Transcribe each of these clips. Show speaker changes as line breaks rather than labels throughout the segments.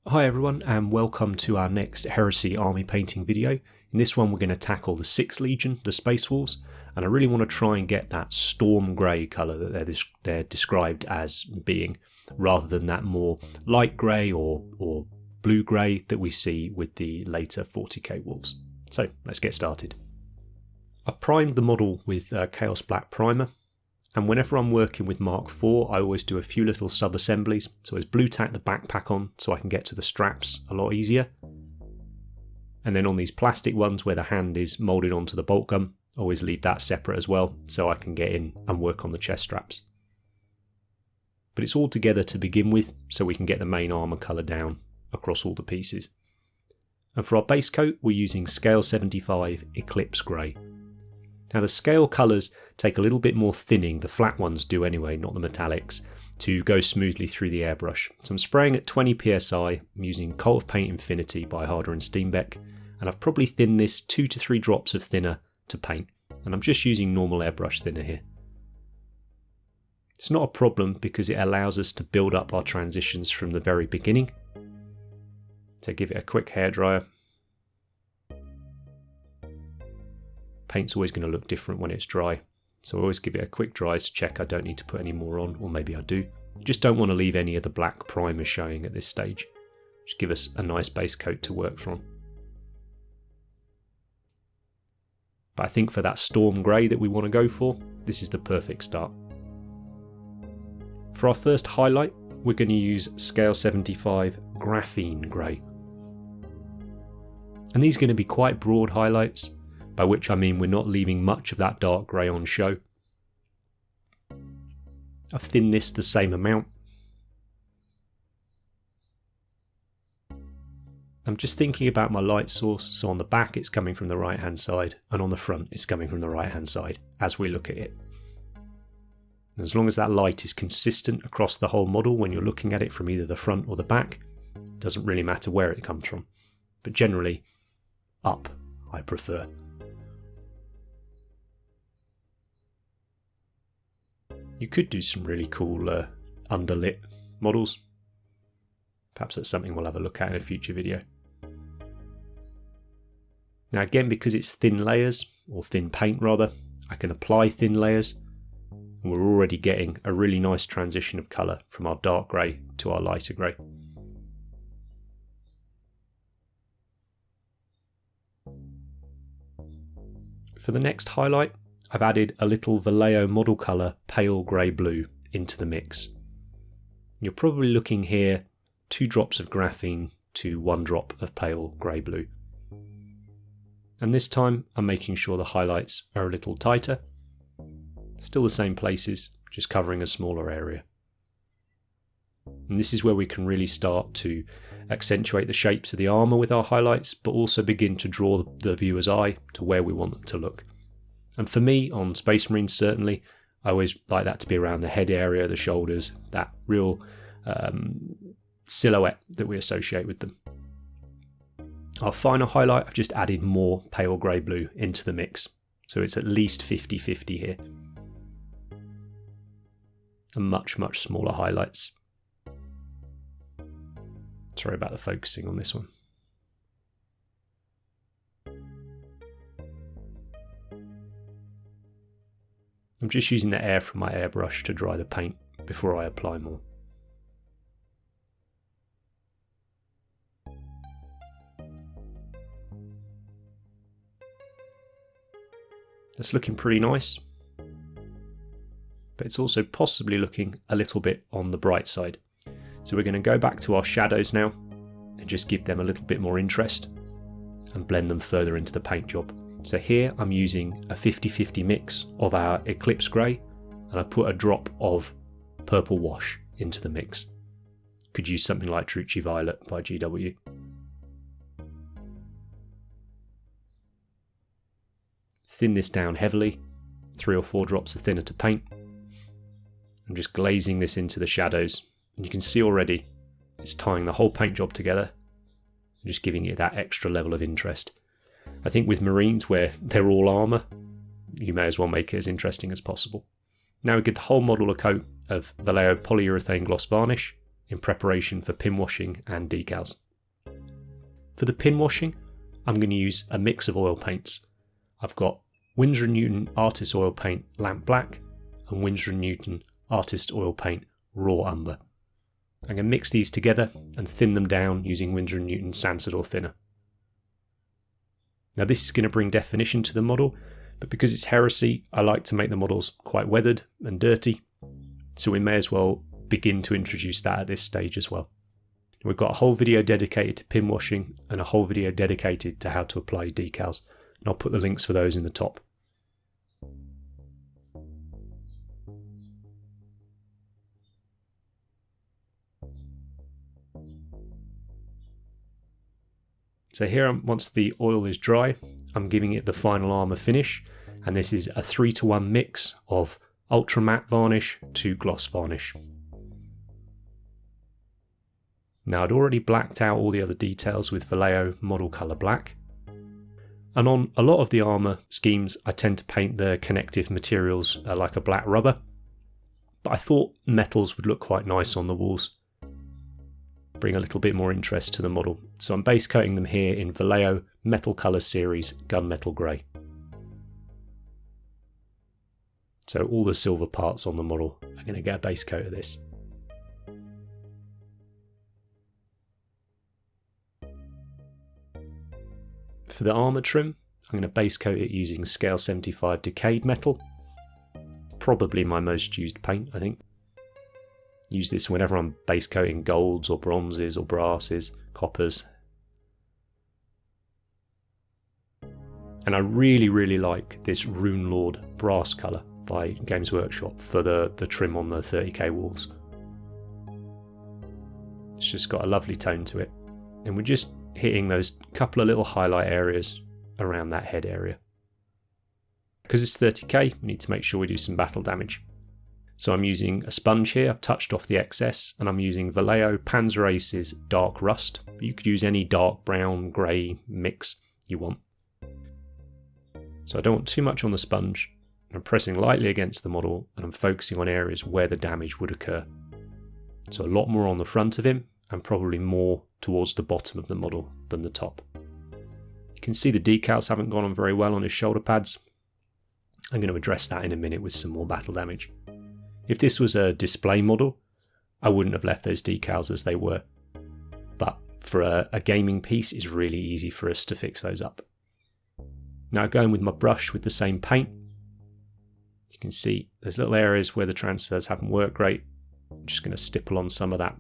Hi everyone and welcome to our next Heresy Army Painting video. In this one we're going to tackle the 6th Legion, the Space Wolves, and I really want to try and get that storm grey colour that they're described as being, rather than that more light grey or blue grey that we see with the later 40k Wolves. So let's get started. I've primed the model with Chaos Black Primer, and whenever I'm working with Mark IV I always do a few little sub-assemblies, so I blue tack the backpack on so I can get to the straps a lot easier. And then on these plastic ones where the hand is moulded onto the bolt gun, I always leave that separate as well so I can get in and work on the chest straps. But it's all together to begin with so we can get the main armour colour down across all the pieces. And for our base coat we're using Scale 75 Eclipse Grey. Now the scale colours take a little bit more thinning, the flat ones do anyway, not the metallics, to go smoothly through the airbrush. So I'm spraying at 20 psi, I'm using Cult of Paint Infinity by Harder and Steenbeck, and I've probably thinned this 2 to 3 drops of thinner to paint, and I'm just using normal airbrush thinner here. It's not a problem because it allows us to build up our transitions from the very beginning. So give it a quick hairdryer. Paint's always going to look different when it's dry, so I always give it a quick dry to check I don't need to put any more on, or maybe I do. You just don't want to leave any of the black primer showing at this stage. Just give us a nice base coat to work from. But I think for that storm grey that we want to go for, this is the perfect start. For our first highlight, we're going to use Scale 75 Graphene Grey. And these are going to be quite broad highlights, by which I mean we're not leaving much of that dark grey on show. I've thinned this the same amount. I'm just thinking about my light source, so on the back it's coming from the right hand side, and on the front it's coming from the right hand side as we look at it. As long as that light is consistent across the whole model when you're looking at it from either the front or the back, it doesn't really matter where it comes from. But generally, up I prefer. You could do some really cool underlit models. Perhaps that's something we'll have a look at in a future video. Now again, because it's thin layers, or thin paint rather, I can apply thin layers, and we're already getting a really nice transition of colour from our dark grey to our lighter grey. For the next highlight, I've added a little Vallejo model colour pale grey blue into the mix. You're probably looking here 2 drops of graphene to 1 drop of pale grey blue. And this time I'm making sure the highlights are a little tighter. Still the same places, just covering a smaller area. And this is where we can really start to accentuate the shapes of the armour with our highlights, but also begin to draw the viewer's eye to where we want them to look. And for me, on Space Marines certainly, I always like that to be around the head area, the shoulders, that real silhouette that we associate with them. Our final highlight, I've just added more pale grey blue into the mix, so it's at least 50-50 here. And much, much smaller highlights. Sorry about the focusing on this one. I'm just using the air from my airbrush to dry the paint before I apply more. That's looking pretty nice, but it's also possibly looking a little bit on the bright side. So we're going to go back to our shadows now and just give them a little bit more interest and blend them further into the paint job. So here I'm using a 50-50 mix of our Eclipse Grey, and I put a drop of purple wash into the mix. Could use something like Druchii Violet by GW. Thin this down heavily, 3 or 4 drops of thinner to paint. I'm just glazing this into the shadows, and you can see already it's tying the whole paint job together and just giving it that extra level of interest. I think with Marines, where they're all armour, you may as well make it as interesting as possible. Now we give the whole model a coat of Vallejo polyurethane gloss varnish, in preparation for pin washing and decals. For the pin washing, I'm going to use a mix of oil paints. I've got Winsor Newton Artist Oil Paint Lamp Black and Winsor Newton Artist Oil Paint Raw Umber. I'm going to mix these together and thin them down using Winsor Newton Sansador Thinner. Now this is going to bring definition to the model, but because it's Heresy, I like to make the models quite weathered and dirty, so we may as well begin to introduce that at this stage as well. We've got a whole video dedicated to pin washing and a whole video dedicated to how to apply decals, and I'll put the links for those in the top. So here, once the oil is dry, I'm giving it the final armour finish, and this is a 3-to-1 mix of ultra matte varnish to gloss varnish. Now I'd already blacked out all the other details with Vallejo Model Colour Black, and on a lot of the armour schemes I tend to paint the connective materials like a black rubber, but I thought metals would look quite nice on the walls, bring a little bit more interest to the model. So I'm base coating them here in Vallejo Metal Colour Series Gunmetal Grey. So all the silver parts on the model are going to get a base coat of this. For the armour trim, I'm going to base coat it using Scale 75 Decayed Metal. Probably my most used paint, I think. Use this whenever I'm base coating golds or bronzes or brasses, coppers. And I really like this Runelord Brass colour by Games Workshop for the trim on the 30k walls. It's just got a lovely tone to it. And we're just hitting those couple of little highlight areas around that head area. Because it's 30k, we need to make sure we do some battle damage. So I'm using a sponge here, I've touched off the excess, and I'm using Vallejo Panzer Ace's Dark Rust. You could use any dark brown, grey mix you want. So I don't want too much on the sponge. I'm pressing lightly against the model and I'm focusing on areas where the damage would occur. So a lot more on the front of him and probably more towards the bottom of the model than the top. You can see the decals haven't gone on very well on his shoulder pads. I'm going to address that in a minute with some more battle damage. If this was a display model, I wouldn't have left those decals as they were. But for a gaming piece, it's really easy for us to fix those up. Now going with my brush with the same paint, you can see there's little areas where the transfers haven't worked great. I'm just going to stipple on some of that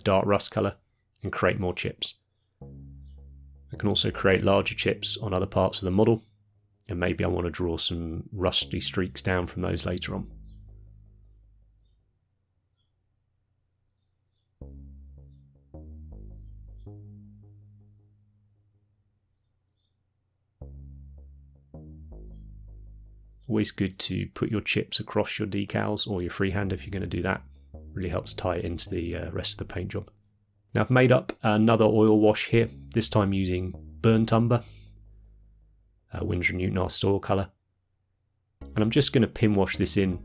dark rust colour and create more chips. I can also create larger chips on other parts of the model, and maybe I want to draw some rusty streaks down from those later on. Always good to put your chips across your decals or your freehand if you're going to do that. Really helps tie it into the rest of the paint job. Now I've made up another oil wash here, this time using Burnt Umber, Winsor Newton Artist Oil Colour. And I'm just going to pin wash this in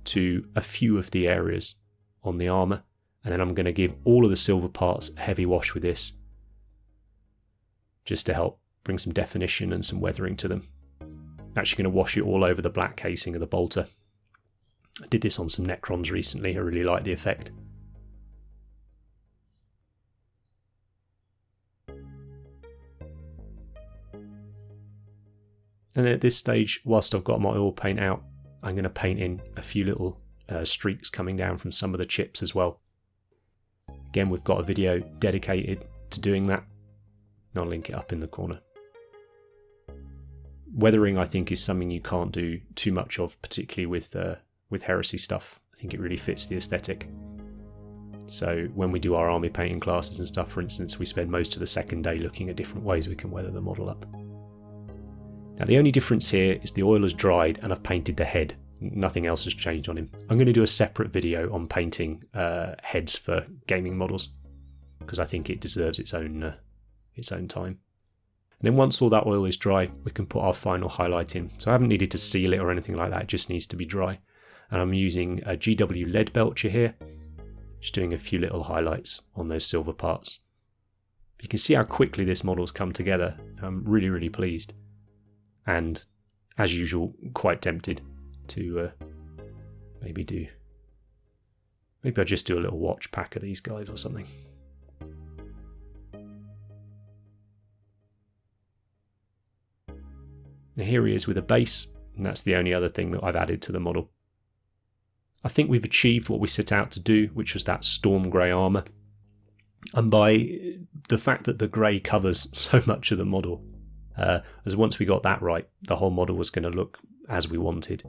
to a few of the areas on the armour, and then I'm going to give all of the silver parts a heavy wash with this, just to help bring some definition and some weathering to them. Actually going to wash it all over the black casing of the bolter. I did this on some Necrons recently, I really like the effect. And at this stage, whilst I've got my oil paint out, I'm going to paint in a few little streaks coming down from some of the chips as well. Again, we've got a video dedicated to doing that, and I'll link it up in the corner. Weathering, I think, is something you can't do too much of, particularly with Heresy stuff. I think it really fits the aesthetic. So when we do our army painting classes and stuff, for instance, we spend most of the second day looking at different ways we can weather the model up. Now the only difference here is the oil has dried and I've painted the head. Nothing else has changed on him. I'm going to do a separate video on painting heads for gaming models, because I think it deserves its own time. And then once all that oil is dry, we can put our final highlight in. So I haven't needed to seal it or anything like that, it just needs to be dry. And I'm using a GW Leadbelcher here. just doing a few little highlights on those silver parts. You can see how quickly this model's come together. I'm really, really pleased. And, as usual, quite tempted to maybe I'll just do a little watch pack of these guys or something. Now here he is with a base, and that's the only other thing that I've added to the model. I think we've achieved what we set out to do, which was that storm grey armour. And by the fact that the grey covers so much of the model, as once we got that right, the whole model was going to look as we wanted.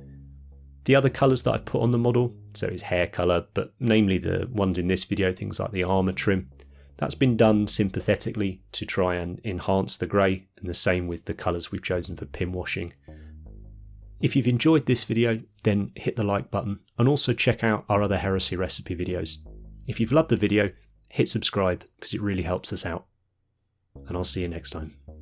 The other colours that I've put on the model, so his hair colour, but namely the ones in this video, things like the armour trim, that's been done sympathetically to try and enhance the grey, and the same with the colours we've chosen for pin washing. If you've enjoyed this video, then hit the like button, and also check out our other heresy recipe videos. If you've loved the video, hit subscribe because it really helps us out. And I'll see you next time.